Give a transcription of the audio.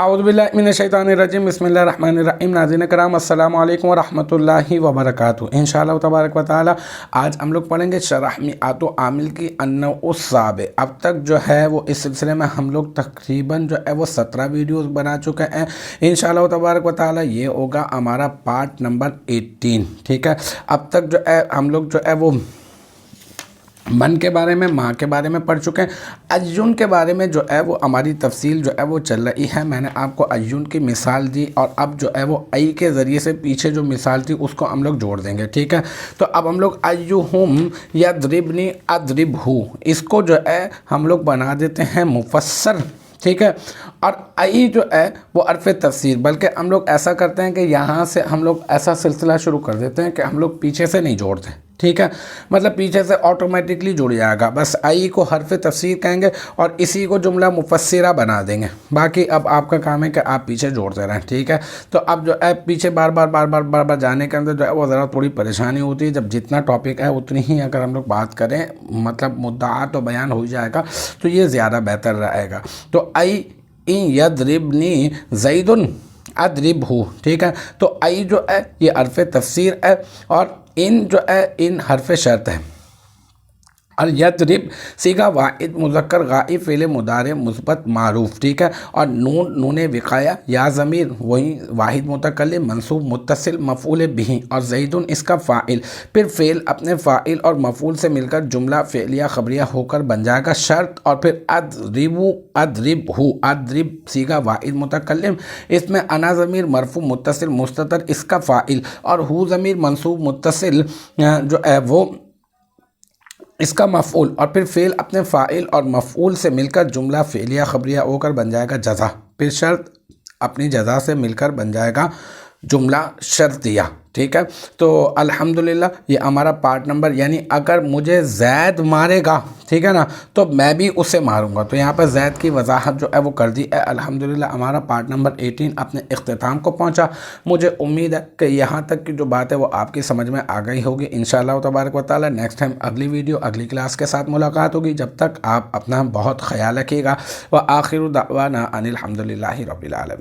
औज़ुबिल्लाहि मिनश्शैतानिर्रजीम बिस्मिल्लाहिर्रहमानिर्रहीम। नाज़रीन कराम अस्सलामु अलैकुम व रहमतुल्लाहि व बरकातुहू। इंशाअल्लाह तबारक व तआला आज हम लोग पढ़ेंगे शरह मिआत आमिल की अन्नउस्साबे। अब तक जो है वो इस सिलसिले में हम लोग तकरीबन जो है वो 17 वीडियोस बना चुके हैं। इंशाअल्लाह तबारक व तआला ये होगा हमारा पार्ट नंबर 18। ठीक है, अब तक जो है हम लोग जो है वो मन के बारे में, माँ के बारे में पढ़ चुके हैं। अय्युन के बारे में जो है वो हमारी तफसील जो है वो चल रही है। मैंने आपको अय्युन की मिसाल दी और अब जो है वो आई के ज़रिए से पीछे जो मिसाल थी उसको हम लोग जोड़ देंगे। ठीक है, तो अब हम लोग अय्युहुम यद्रिबनी अद्रिबहू, इसको जो है हम लोग बना देते हैं मुफस्सर। ठीक है, और आई जो है वो अर्फ़ तफसीर, बल्कि हम लोग ऐसा करते हैं कि यहाँ से हम लोग ऐसा सिलसिला शुरू कर देते हैं कि हम लोग पीछे से नहीं जोड़ते। ठीक है, मतलब पीछे से ऑटोमेटिकली जुड़ जाएगा। बस आई को हर्फ तफसीर कहेंगे और इसी को जुमला मुफस्सिरा बना देंगे। बाकी अब आपका काम है कि आप पीछे जोड़ते रहें। ठीक है, तो अब जो है पीछे बार बार जाने के अंदर जो है वो ज़रा थोड़ी परेशानी होती है। जब जितना टॉपिक है उतनी ही अगर हम लोग बात करें, मतलब मुद्दा तो बयान हो जाएगा, तो ये ज़्यादा बेहतर रहेगा। तो आई इन यद्रिबनी ज़ैदुन अद्रिबहू। ठीक है, तो आई जो है ये अर्फ़ तफसीर है और इन जो है इन हर्फ शर्त है। और यद्रिब सीगा वाहिद मुज़क्कर गाइब फ़ेल मुदारे मुस्बत मारूफ। ठीक है, और नून विकाया या ज़मीर वही वाहिद मुतकल्लिम मंसूब मुत्तसिल मफ़ऊल बिही और ज़ैदुन इसका फ़ाइल, फिर फ़ेल अपने फ़ाइल और मफ़ऊल से मिलकर जुमला फ़ेलिया ख़बरिया होकर बन जाएगा शर्त। और फिर अद्रिबू अद्रिबहू, अद्रिब सीगा वाहिद मुतकल्लिम, इसमें अना ज़मीर मरफ़ू मुत्तसिल मुस्ततर इसका फ़ाइल और हू ज़मीर मंसूब मुत्तसिल जो है वो इसका मफ़ऊल, और फिर फ़ेल अपने फ़ाइल और मफ़ऊल से मिलकर जुमला फ़ेलिया ख़बरिया होकर बन जाएगा जज़ा, फिर शर्त अपनी जज़ा से मिलकर बन जाएगा जुमला शर्तिया। ठीक है, तो अल्हम्दुलिल्लाह ये हमारा पार्ट नंबर, यानी अगर मुझे ज़ैद मारेगा, ठीक है ना, तो मैं भी उसे मारूंगा। तो यहाँ पर ज़ैद की वजाहत जो है वो कर दी है। अल्हम्दुलिल्लाह हमारा पार्ट नंबर 18 अपने इख्तिताम को पहुँचा। मुझे उम्मीद है कि यहाँ तक की जो बात है वो आपकी समझ में आ गई होगी। इंशाअल्लाह तबारक व तआला नेक्स्ट टाइम अगली वीडियो अगली क्लास के साथ मुलाकात होगी। जब तक आप अपना बहुत ख्याल रखिएगा। व आखिर दावाना अनिल हम्दुलिल्लाहि रब्बिल आलमीन।